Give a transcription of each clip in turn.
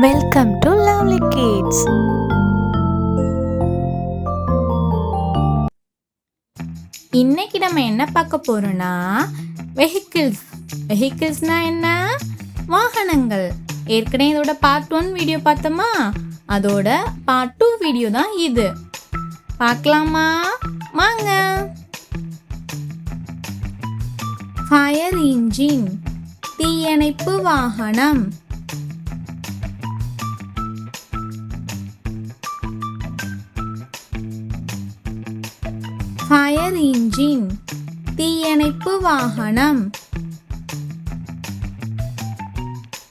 Welcome to lovely kids. இன்னைக்கு நம்ம என்ன பார்க்க போறோம்னா வெஹிக்கிள்ஸ்னா என்ன? வாகனங்கள். ஏற்கனவே இதோட பார்ட் 1 வீடியோ பார்த்தோமா, அதோட பார்ட் 2 வீடியோ தான் இது. பார்க்கலாமா? வாங்க. ஃபயர் இன்ஜின், தீயணைப்பு வாகனம். ஃபயர் இன்ஜின், தீயணைப்பு வாகனம்.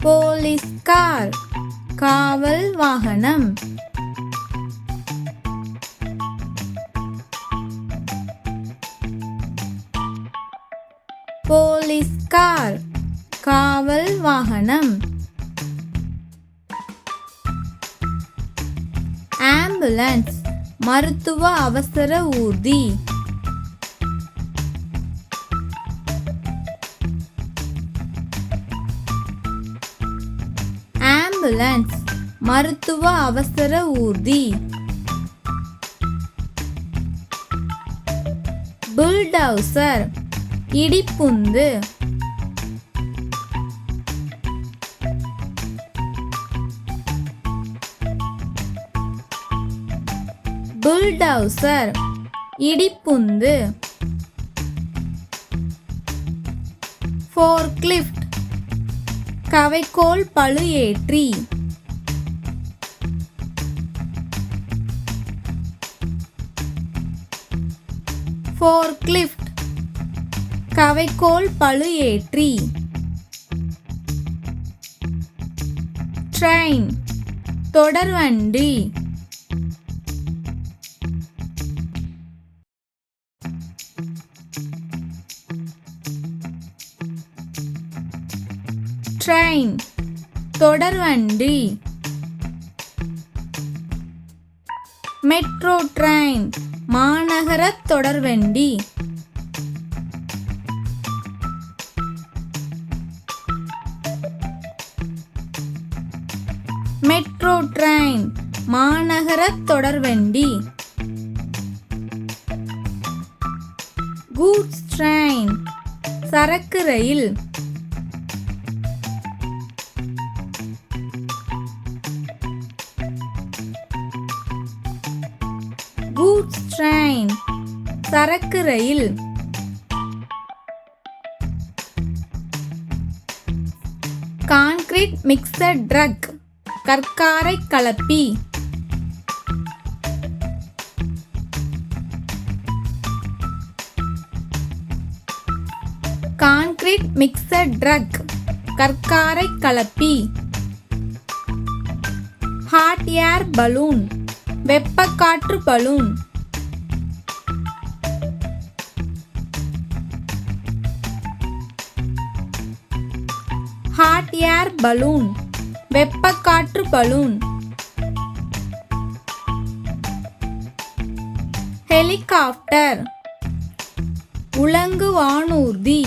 போலீஸ் கார், காவல் வாகனம். போலீஸ் கார், காவல் வாகனம். ஆம்புலன்ஸ், மருத்துவ அவசர ஊர்தி. ஆம்புலன்ஸ், மருத்துவ அவசர ஊர்தி. புல்டவுசர், இடிப்புந்து. புல்டவுசர், இடிப்புந்து. ஃபோர்க்லிஃப்ட், கவைக்கோல் பளு ஏற்றி. ஃபோர்க்லிஃப்ட், கவைக்கோல் பளு ஏற்றி. ட்ரெயின், தொடர்வண்டி. ட்ரெயின், தொடர்வண்டி. மெட்ரோ ட்ரெயின், மாநகர தொடர்வண்டி. மெட்ரோ ட்ரெயின், மாநகர தொடர்வண்டி. கூட்ஸ் ட்ரெயின், சரக்கு ரயில். கூட்ஸ் ட்ரெயின், சரக்கு ரயில். கான்கிரீட் மிக்சர் ட்ரக், கற்காரை கலப்பி. கான்கிரீட் மிக்சர் ட்ரக், கற்காரை கலப்பி. ஹாட் ஏர் பலூன், வெப்பக்காற்று பலூன். ஹாட் ஏர் பலூன், வெப்பக்காற்று பலூன். ஹெலிகாப்டர், உலங்கு வானூர்தி.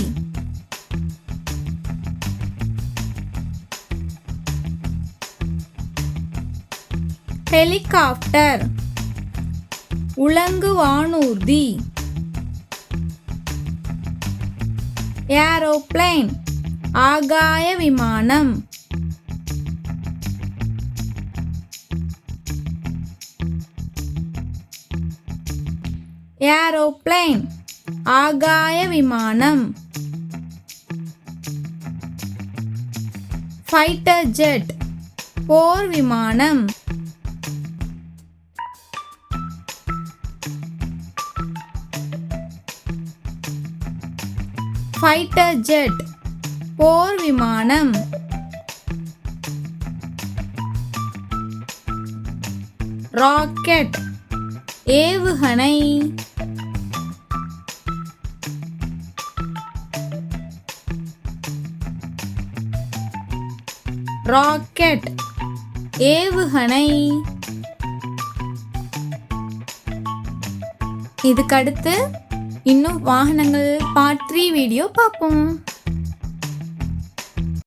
ஹெலிகாப்டர், உலங்கு வானூர்தி. ஏரோப்ளேன், ஆகாய விமானம். ஏரோப்ளேன், ஆகாய விமானம். ஃபைட்டர் ஜெட், போர் விமானம். ஃபைட்டர் ஜெட், போர் விமானம். ராக்கெட், ஏவுகணை. ராக்கெட், ஏவுகணை. இதுக்கடுத்து இன்னும் வாகனங்கள் பார்ட் 3 வீடியோ பார்ப்போம்.